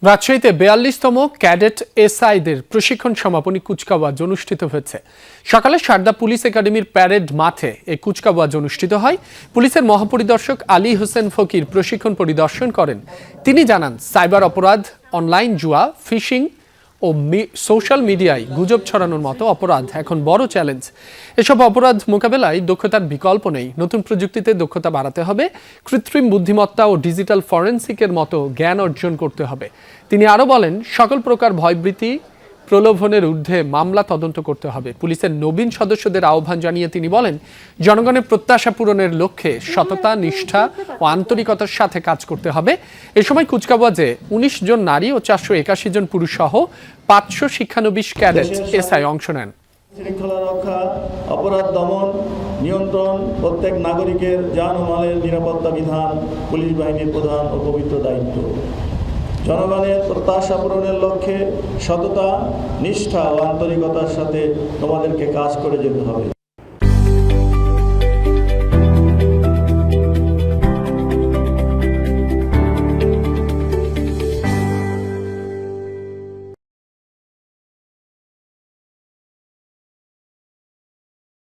রাজশাহীতে ৪২তম ক্যাডেট এসআইদের প্রশিক্ষণ সমাপনী কুচকাওয়াজ অনুষ্ঠিত হয়েছে। সকালে সারদা পুলিশ একাডেমির প্যারেড মাঠে এই কুচকাওয়াজ অনুষ্ঠিত হয়। পুলিশের মহাপরিদর্শক আলী হোসেন ফকির প্রশিক্ষণ পরিদর্শন করেন। তিনি জানান, সাইবার অপরাধ, অনলাইন জুয়া, ফিশিং ও সোশ্যাল মিডিয়ায় গুজব ছড়ানোর মতো অপরাধ এখন বড় চ্যালেঞ্জ। এসব অপরাধ মোকাবেলায় দক্ষতার বিকল্প নেই। নতুন প্রযুক্তিতে দক্ষতা বাড়াতে হবে, কৃত্রিম বুদ্ধিমত্তা ও ডিজিটাল ফরেনসিকের মতো জ্ঞান অর্জন করতে হবে। তিনি আরও বলেন, সকল প্রকার ভয়ভীতি, প্রলোভনের ঊর্ধ্বে মামলা তদন্ত করতে হবে। পুলিশের নবীন সদস্যদের আহ্বান জানিয়ে তিনি বলেন, জনগণের প্রত্যাশা পূরণের লক্ষ্যে সততা, নিষ্ঠা ও আন্তরিকতার সাথে কাজ করতে হবে। এ সময় কুচকাওয়াজে ১৯ জন নারী ও ৪৮১ জন পুরুষ সহ ৫০০ শিক্ষানবিশ ক্যাডেট এসআই অংশ নেন। শৃঙ্খলা রক্ষা, অপরাধ দমন, নিয়ন্ত্রণ, প্রত্যেক নাগরিকের জান ও মালের নিরাপত্তা বিধান পুলিশ বাহিনীর প্রধান ও পবিত্র দায়িত্ব। জনগণের প্রত্যাশা পূরণের লক্ষ্যে সততা, নিষ্ঠা ও আন্তরিকতার সাথে তোমাদেরকে কাজ করে যেতে হবে।